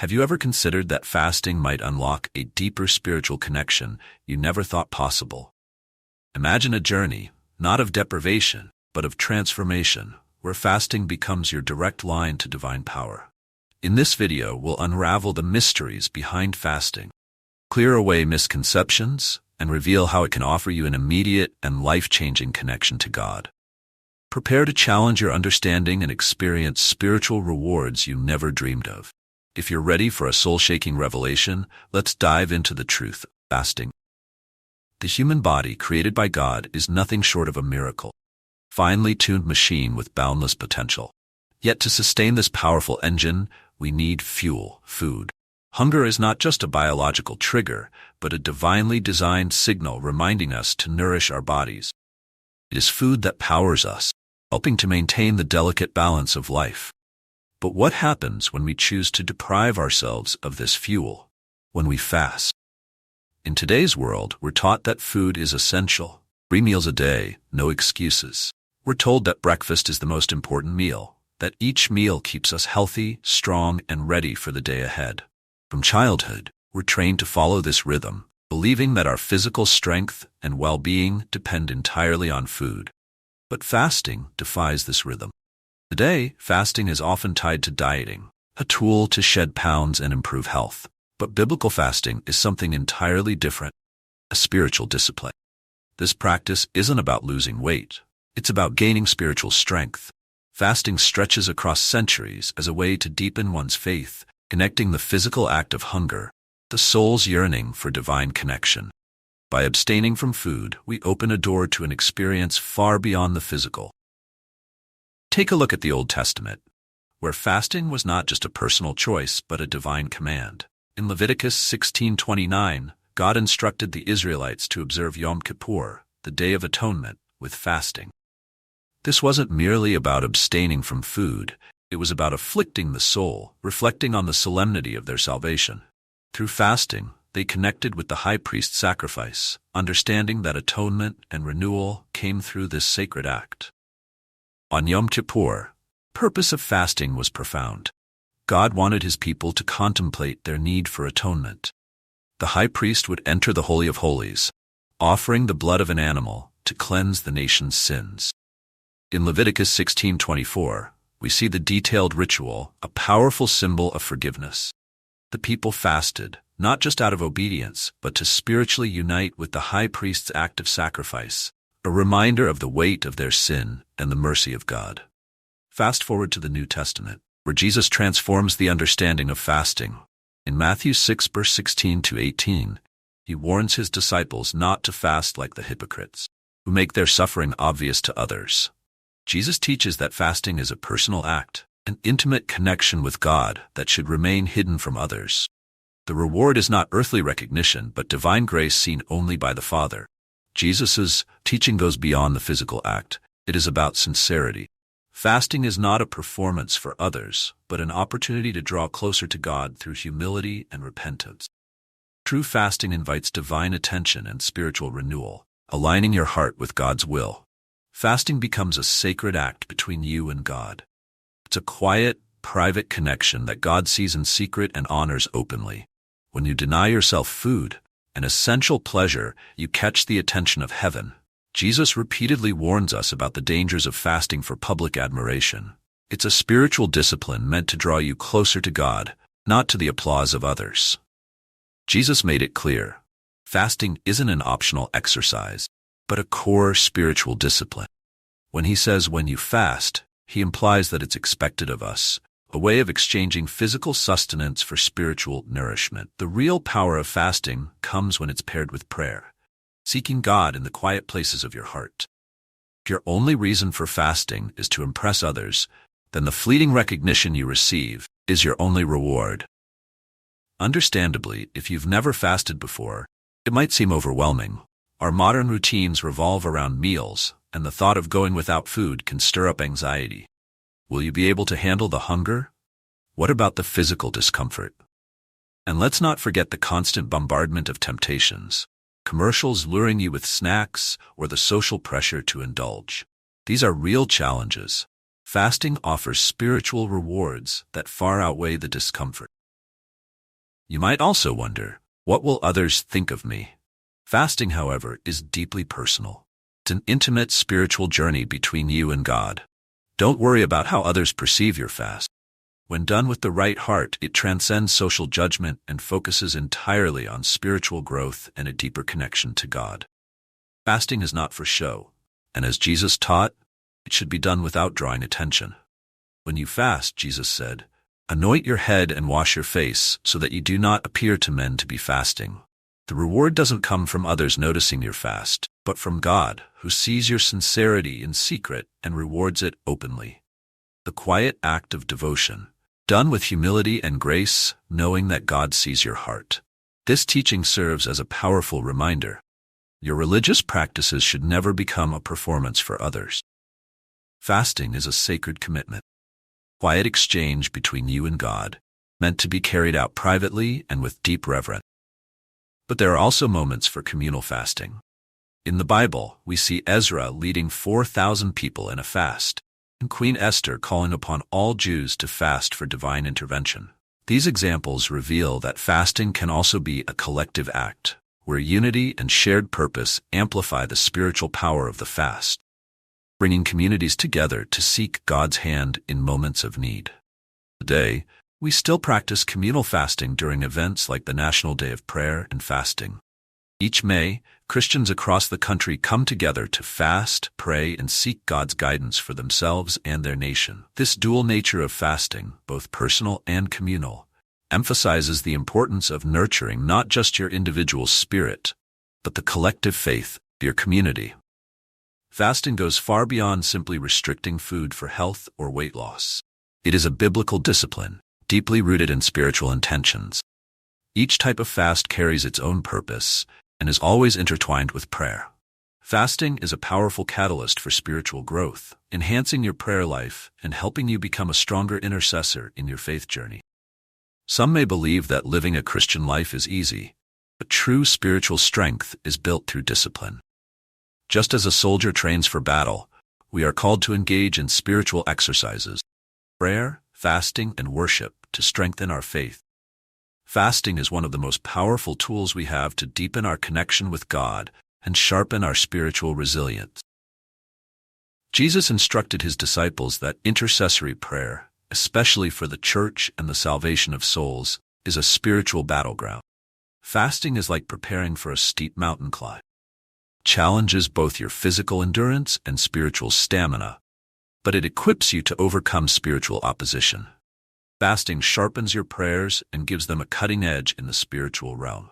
Have you ever considered that fasting might unlock a deeper spiritual connection you never thought possible? Imagine a journey, not of deprivation, but of transformation, where fasting becomes your direct line to divine power. In this video, we'll unravel the mysteries behind fasting, clear away misconceptions, and reveal how it can offer you an immediate and life-changing connection to God. Prepare to challenge your understanding and experience spiritual rewards you never dreamed of. If you're ready for a soul-shaking revelation, let's dive into the truth of fasting. The human body, created by God, is nothing short of a miracle, finely tuned machine with boundless potential. Yet to sustain this powerful engine, we need fuel, food. Hunger is not just a biological trigger, but a divinely designed signal reminding us to nourish our bodies. It is food that powers us, helping to maintain the delicate balance of life. But what happens when we choose to deprive ourselves of this fuel, when we fast? In today's world, we're taught that food is essential. 3 meals a day, no excuses. We're told that breakfast is the most important meal, that each meal keeps us healthy, strong, and ready for the day ahead. From childhood, we're trained to follow this rhythm, believing that our physical strength and well-being depend entirely on food. But fasting defies this rhythm. Today, fasting is often tied to dieting, a tool to shed pounds and improve health. But biblical fasting is something entirely different, a spiritual discipline. This practice isn't about losing weight. It's about gaining spiritual strength. Fasting stretches across centuries as a way to deepen one's faith, connecting the physical act of hunger, the soul's yearning for divine connection. By abstaining from food, we open a door to an experience far beyond the physical. Take a look at the Old Testament, where fasting was not just a personal choice but a divine command. In Leviticus 16:29, God instructed the Israelites to observe Yom Kippur, the Day of Atonement, with fasting. This wasn't merely about abstaining from food, it was about afflicting the soul, reflecting on the solemnity of their salvation. Through fasting, they connected with the high priest's sacrifice, understanding that atonement and renewal came through this sacred act. On Yom Kippur, the purpose of fasting was profound. God wanted his people to contemplate their need for atonement. The high priest would enter the Holy of Holies, offering the blood of an animal to cleanse the nation's sins. In Leviticus 16:24, we see the detailed ritual, a powerful symbol of forgiveness. The people fasted, not just out of obedience, but to spiritually unite with the high priest's act of sacrifice, a reminder of the weight of their sin and the mercy of God. Fast forward to the New Testament, where Jesus transforms the understanding of fasting. In Matthew 6, verse 16-18, he warns his disciples not to fast like the hypocrites, who make their suffering obvious to others. Jesus teaches that fasting is a personal act, an intimate connection with God that should remain hidden from others. The reward is not earthly recognition, but divine grace seen only by the Father. Jesus' teaching goes beyond the physical act. It is about sincerity. Fasting is not a performance for others, but an opportunity to draw closer to God through humility and repentance. True fasting invites divine attention and spiritual renewal, aligning your heart with God's will. Fasting becomes a sacred act between you and God. It's a quiet, private connection that God sees in secret and honors openly. When you deny yourself food, an essential pleasure, you catch the attention of heaven. Jesus repeatedly warns us about the dangers of fasting for public admiration. It's a spiritual discipline meant to draw you closer to God, not to the applause of others. Jesus made it clear, fasting isn't an optional exercise, but a core spiritual discipline. When he says when you fast, he implies that it's expected of us, a way of exchanging physical sustenance for spiritual nourishment. The real power of fasting comes when it's paired with prayer, seeking God in the quiet places of your heart. If your only reason for fasting is to impress others, then the fleeting recognition you receive is your only reward. Understandably, if you've never fasted before, it might seem overwhelming. Our modern routines revolve around meals, and the thought of going without food can stir up anxiety. Will you be able to handle the hunger? What about the physical discomfort? And let's not forget the constant bombardment of temptations, commercials luring you with snacks, or the social pressure to indulge. These are real challenges. Fasting offers spiritual rewards that far outweigh the discomfort. You might also wonder, what will others think of me? Fasting, however, is deeply personal. It's an intimate spiritual journey between you and God. Don't worry about how others perceive your fast. When done with the right heart, it transcends social judgment and focuses entirely on spiritual growth and a deeper connection to God. Fasting is not for show, and as Jesus taught, it should be done without drawing attention. When you fast, Jesus said, anoint your head and wash your face so that you do not appear to men to be fasting. The reward doesn't come from others noticing your fast, but from God, who sees your sincerity in secret and rewards it openly. The quiet act of devotion, done with humility and grace, knowing that God sees your heart. This teaching serves as a powerful reminder. Your religious practices should never become a performance for others. Fasting is a sacred commitment. Quiet exchange between you and God, meant to be carried out privately and with deep reverence. But there are also moments for communal fasting. In the Bible, we see Ezra leading 4,000 people in a fast, and Queen Esther calling upon all Jews to fast for divine intervention. These examples reveal that fasting can also be a collective act, where unity and shared purpose amplify the spiritual power of the fast, bringing communities together to seek God's hand in moments of need. Today, we still practice communal fasting during events like the National Day of Prayer and Fasting. Each May, Christians across the country come together to fast, pray, and seek God's guidance for themselves and their nation. This dual nature of fasting, both personal and communal, emphasizes the importance of nurturing not just your individual spirit, but the collective faith of your community. Fasting goes far beyond simply restricting food for health or weight loss. It is a biblical discipline, deeply rooted in spiritual intentions. Each type of fast carries its own purpose and is always intertwined with prayer. Fasting is a powerful catalyst for spiritual growth, enhancing your prayer life and helping you become a stronger intercessor in your faith journey. Some may believe that living a Christian life is easy, but true spiritual strength is built through discipline. Just as a soldier trains for battle, we are called to engage in spiritual exercises, prayer, fasting, and worship to strengthen our faith. Fasting is one of the most powerful tools we have to deepen our connection with God and sharpen our spiritual resilience. Jesus instructed his disciples that intercessory prayer, especially for the church and the salvation of souls, is a spiritual battleground. Fasting is like preparing for a steep mountain climb. It challenges both your physical endurance and spiritual stamina, but it equips you to overcome spiritual opposition. Fasting sharpens your prayers and gives them a cutting edge in the spiritual realm.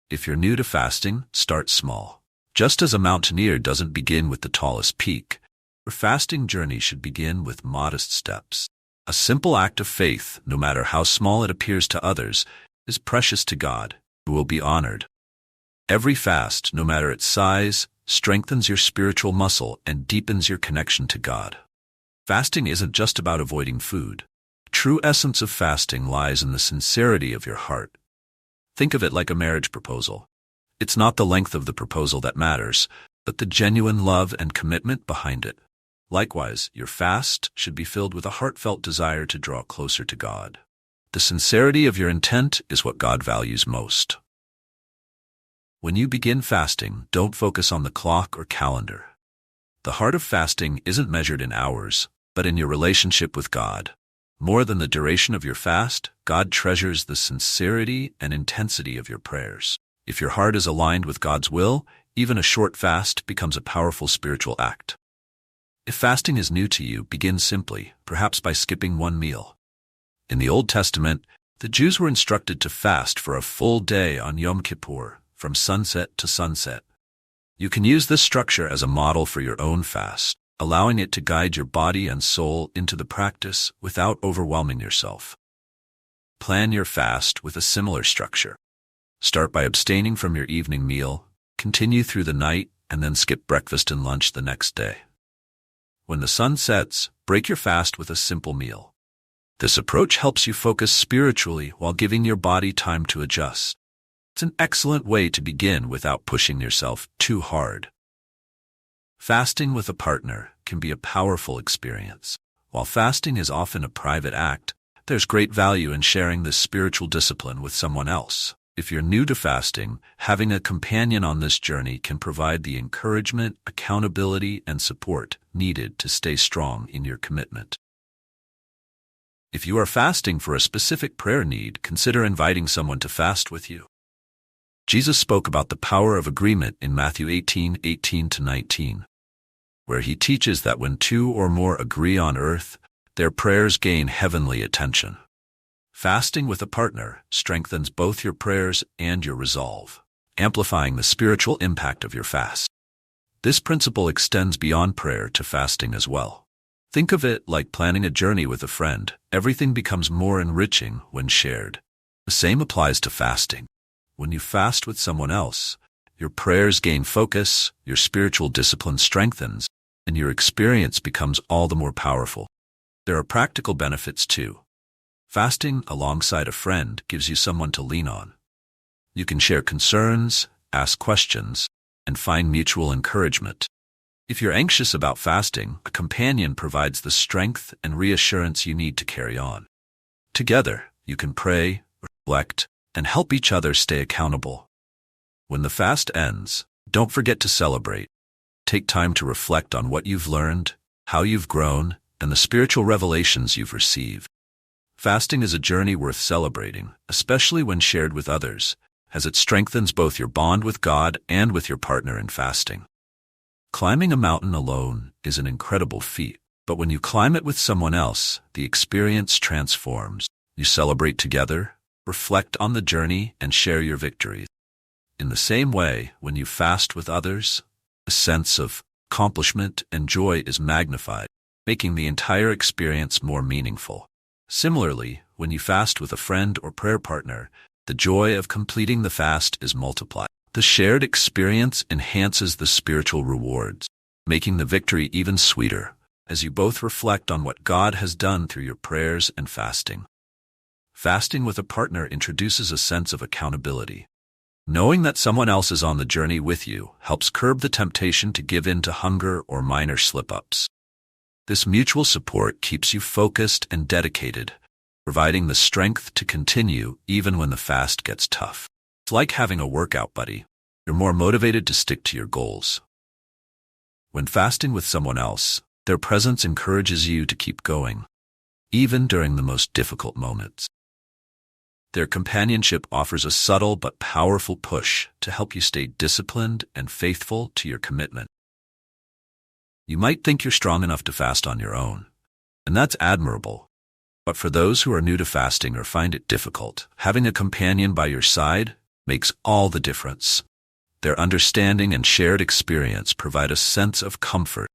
If you're new to fasting, start small. Just as a mountaineer doesn't begin with the tallest peak, your fasting journey should begin with modest steps. A simple act of faith, no matter how small it appears to others, is precious to God, who will be honored. Every fast, no matter its size, strengthens your spiritual muscle and deepens your connection to God. Fasting isn't just about avoiding food. The true essence of fasting lies in the sincerity of your heart. Think of it like a marriage proposal. It's not the length of the proposal that matters, but the genuine love and commitment behind it. Likewise, your fast should be filled with a heartfelt desire to draw closer to God. The sincerity of your intent is what God values most. When you begin fasting, don't focus on the clock or calendar. The heart of fasting isn't measured in hours, but in your relationship with God. More than the duration of your fast, God treasures the sincerity and intensity of your prayers. If your heart is aligned with God's will, even a short fast becomes a powerful spiritual act. If fasting is new to you, begin simply, perhaps by skipping one meal. In the Old Testament, the Jews were instructed to fast for a full day on Yom Kippur, from sunset to sunset. You can use this structure as a model for your own fast, allowing it to guide your body and soul into the practice without overwhelming yourself. Plan your fast with a similar structure. Start by abstaining from your evening meal, continue through the night, and then skip breakfast and lunch the next day. When the sun sets, break your fast with a simple meal. This approach helps you focus spiritually while giving your body time to adjust. It's an excellent way to begin without pushing yourself too hard. Fasting with a partner can be a powerful experience. While fasting is often a private act, There's great value in sharing this spiritual discipline with someone else. If you're new to fasting, having a companion on this journey can provide the encouragement, accountability, and support needed to stay strong in your commitment. If you are fasting for a specific prayer need, consider inviting someone to fast with you. Jesus spoke about the power of agreement in Matthew 18:18-19, where he teaches that when two or more agree on earth, their prayers gain heavenly attention. Fasting with a partner strengthens both your prayers and your resolve, amplifying the spiritual impact of your fast. This principle extends beyond prayer to fasting as well. Think of it like planning a journey with a friend. Everything becomes more enriching when shared. The same applies to fasting. When you fast with someone else, your prayers gain focus, your spiritual discipline strengthens, and your experience becomes all the more powerful. There are practical benefits too. Fasting alongside a friend gives you someone to lean on. You can share concerns, ask questions, and find mutual encouragement. If you're anxious about fasting, a companion provides the strength and reassurance you need to carry on. Together, you can pray, reflect, and help each other stay accountable. When the fast ends, don't forget to celebrate. Take time to reflect on what you've learned, how you've grown, and the spiritual revelations you've received. Fasting is a journey worth celebrating, especially when shared with others, as it strengthens both your bond with God and with your partner in fasting. Climbing a mountain alone is an incredible feat, but when you climb it with someone else, the experience transforms. You celebrate together, reflect on the journey, and share your victories. In the same way, when you fast with others, a sense of accomplishment and joy is magnified, making the entire experience more meaningful. Similarly, when you fast with a friend or prayer partner, the joy of completing the fast is multiplied. The shared experience enhances the spiritual rewards, making the victory even sweeter as you both reflect on what God has done through your prayers and fasting. Fasting with a partner introduces a sense of accountability. Knowing that someone else is on the journey with you helps curb the temptation to give in to hunger or minor slip-ups. This mutual support keeps you focused and dedicated, providing the strength to continue even when the fast gets tough. It's like having a workout buddy. You're more motivated to stick to your goals. When fasting with someone else, their presence encourages you to keep going, even during the most difficult moments. Their companionship offers a subtle but powerful push to help you stay disciplined and faithful to your commitment. You might think you're strong enough to fast on your own, and that's admirable. But for those who are new to fasting or find it difficult, having a companion by your side makes all the difference. Their understanding and shared experience provide a sense of comfort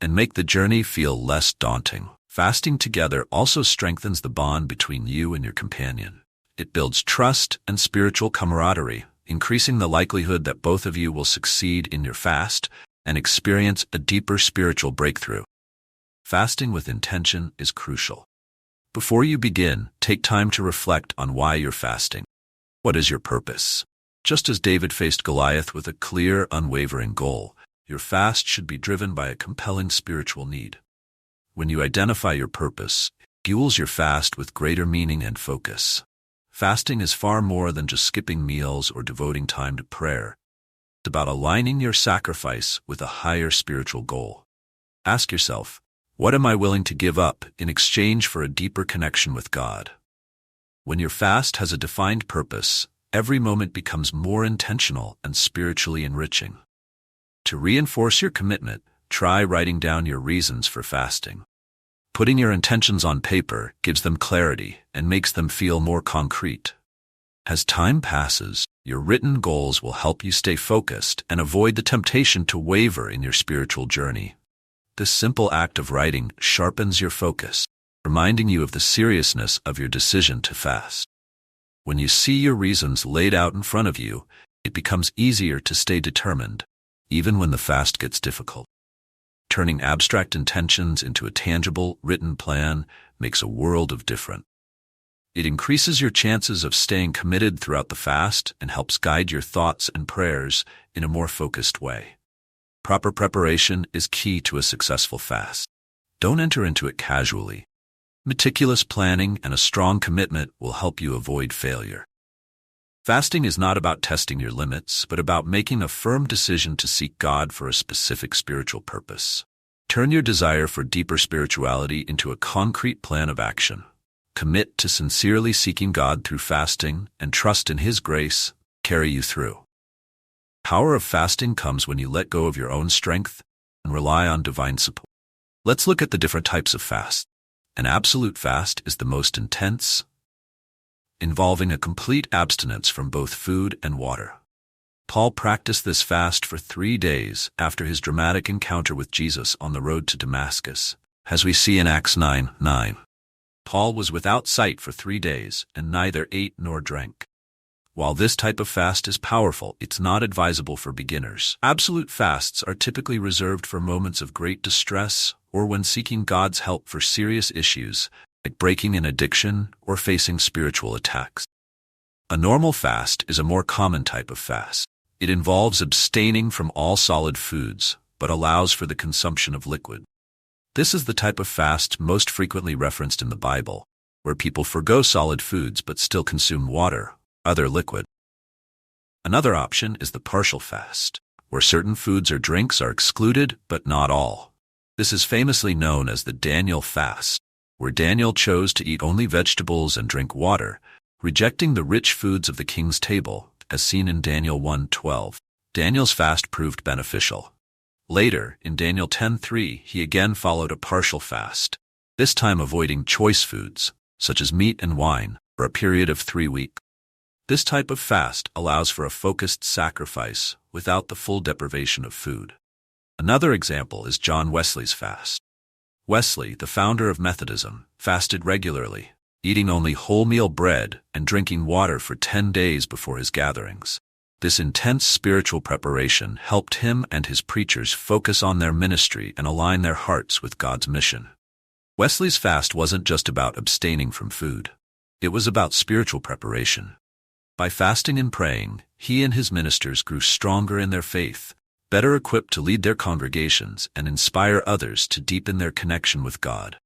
and make the journey feel less daunting. Fasting together also strengthens the bond between you and your companion. It builds trust and spiritual camaraderie, increasing the likelihood that both of you will succeed in your fast and experience a deeper spiritual breakthrough. Fasting with intention is crucial. Before you begin, take time to reflect on why you're fasting. What is your purpose? Just as David faced Goliath with a clear, unwavering goal, your fast should be driven by a compelling spiritual need. When you identify your purpose, it fuels your fast with greater meaning and focus. Fasting is far more than just skipping meals or devoting time to prayer. It's about aligning your sacrifice with a higher spiritual goal. Ask yourself, what am I willing to give up in exchange for a deeper connection with God? When your fast has a defined purpose, every moment becomes more intentional and spiritually enriching. To reinforce your commitment, try writing down your reasons for fasting. Putting your intentions on paper gives them clarity and makes them feel more concrete. As time passes, your written goals will help you stay focused and avoid the temptation to waver in your spiritual journey. This simple act of writing sharpens your focus, reminding you of the seriousness of your decision to fast. When you see your reasons laid out in front of you, it becomes easier to stay determined, even when the fast gets difficult. Turning abstract intentions into a tangible, written plan makes a world of difference. It increases your chances of staying committed throughout the fast and helps guide your thoughts and prayers in a more focused way. Proper preparation is key to a successful fast. Don't enter into it casually. Meticulous planning and a strong commitment will help you avoid failure. Fasting is not about testing your limits, but about making a firm decision to seek God for a specific spiritual purpose. Turn your desire for deeper spirituality into a concrete plan of action. Commit to sincerely seeking God through fasting and trust in His grace carry you through. Power of fasting comes when you let go of your own strength and rely on divine support. Let's look at the different types of fast. An absolute fast is the most intense, involving a complete abstinence from both food and water. Paul practiced this fast for 3 days after his dramatic encounter with Jesus on the road to Damascus, as we see in Acts 9:9. Paul was without sight for 3 days and neither ate nor drank. While this type of fast is powerful, it's not advisable for beginners. Absolute fasts are typically reserved for moments of great distress or when seeking God's help for serious issues, like breaking an addiction or facing spiritual attacks. A normal fast is a more common type of fast. It involves abstaining from all solid foods, but allows for the consumption of liquid. This is the type of fast most frequently referenced in the Bible, where people forgo solid foods but still consume water, other liquid. Another option is the partial fast, where certain foods or drinks are excluded but not all. This is famously known as the Daniel fast, where Daniel chose to eat only vegetables and drink water, rejecting the rich foods of the king's table, as seen in Daniel 1:12. Daniel's fast proved beneficial. Later, in Daniel 10:3, he again followed a partial fast, this time avoiding choice foods, such as meat and wine, for a period of 3 weeks. This type of fast allows for a focused sacrifice without the full deprivation of food. Another example is John Wesley's fast. Wesley, the founder of Methodism, fasted regularly, eating only wholemeal bread and drinking water for 10 days before his gatherings. This intense spiritual preparation helped him and his preachers focus on their ministry and align their hearts with God's mission. Wesley's fast wasn't just about abstaining from food. It was about spiritual preparation. By fasting and praying, he and his ministers grew stronger in their faith, better equipped to lead their congregations and inspire others to deepen their connection with God.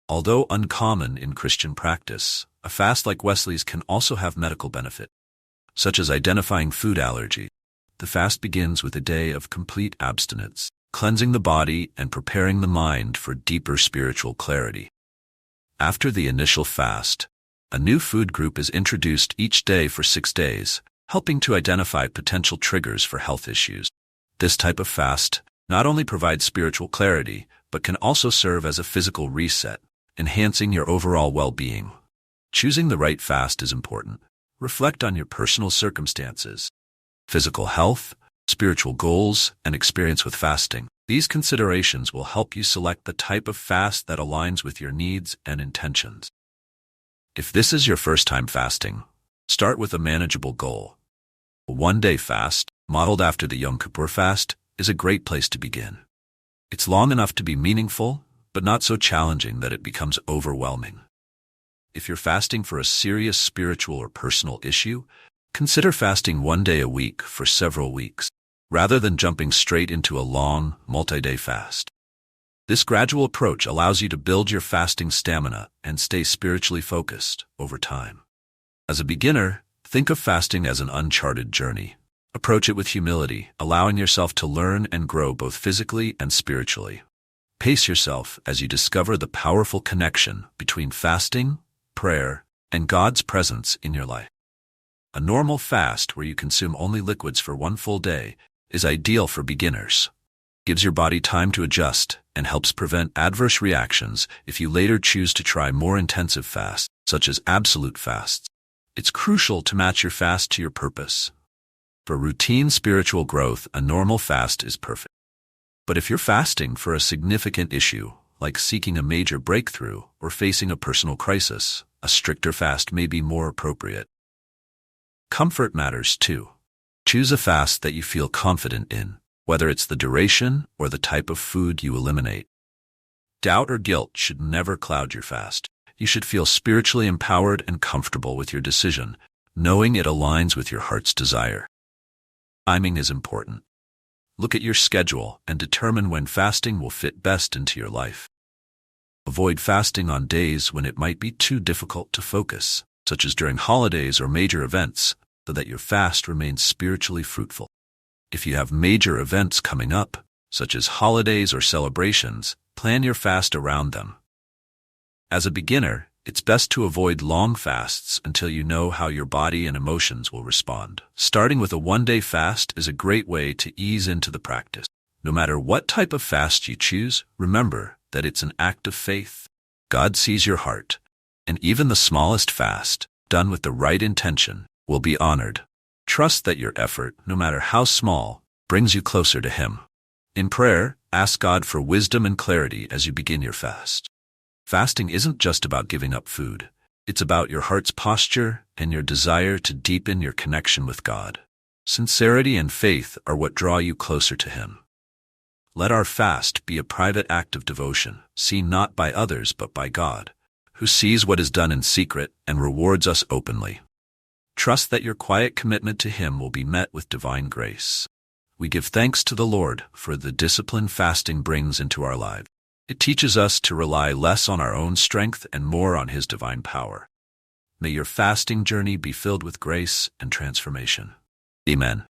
Although uncommon in Christian practice, a fast like Wesley's can also have medical benefit, such as identifying food allergy. The fast begins with a day of complete abstinence, cleansing the body and preparing the mind for deeper spiritual clarity. After the initial fast, a new food group is introduced each day for 6 days, helping to identify potential triggers for health issues. This type of fast not only provides spiritual clarity, but can also serve as a physical reset, enhancing your overall well-being. Choosing the right fast is important. Reflect on your personal circumstances, physical health, spiritual goals, and experience with fasting. These considerations will help you select the type of fast that aligns with your needs and intentions. If this is your first time fasting, start with a manageable goal. A 1-day fast, modeled after the Yom Kippur fast, is a great place to begin. It's long enough to be meaningful, but not so challenging that it becomes overwhelming. If you're fasting for a serious spiritual or personal issue, consider fasting 1 day a week for several weeks, rather than jumping straight into a long, multi-day fast. This gradual approach allows you to build your fasting stamina and stay spiritually focused over time. As a beginner, think of fasting as an uncharted journey. Approach it with humility, allowing yourself to learn and grow both physically and spiritually. Pace yourself as you discover the powerful connection between fasting, prayer, and God's presence in your life. A normal fast where you consume only liquids for 1 full day is ideal for beginners. It gives your body time to adjust and helps prevent adverse reactions if you later choose to try more intensive fasts, such as absolute fasts. It's crucial to match your fast to your purpose. For routine spiritual growth, a normal fast is perfect. But if you're fasting for a significant issue, like seeking a major breakthrough or facing a personal crisis, a stricter fast may be more appropriate. Comfort matters too. Choose a fast that you feel confident in, whether it's the duration or the type of food you eliminate. Doubt or guilt should never cloud your fast. You should feel spiritually empowered and comfortable with your decision, knowing it aligns with your heart's desire. Timing is important. Look at your schedule and determine when fasting will fit best into your life. Avoid fasting on days when it might be too difficult to focus, such as during holidays or major events, so that your fast remains spiritually fruitful. If you have major events coming up, such as holidays or celebrations, plan your fast around them. As a beginner, it's best to avoid long fasts until you know how your body and emotions will respond. Starting with a one-day fast is a great way to ease into the practice. No matter what type of fast you choose, remember that it's an act of faith. God sees your heart, and even the smallest fast, done with the right intention, will be honored. Trust that your effort, no matter how small, brings you closer to Him. In prayer, ask God for wisdom and clarity as you begin your fast. Fasting isn't just about giving up food. It's about your heart's posture and your desire to deepen your connection with God. Sincerity and faith are what draw you closer to Him. Let our fast be a private act of devotion, seen not by others but by God, who sees what is done in secret and rewards us openly. Trust that your quiet commitment to Him will be met with divine grace. We give thanks to the Lord for the discipline fasting brings into our lives. It teaches us to rely less on our own strength and more on His divine power. May your fasting journey be filled with grace and transformation. Amen.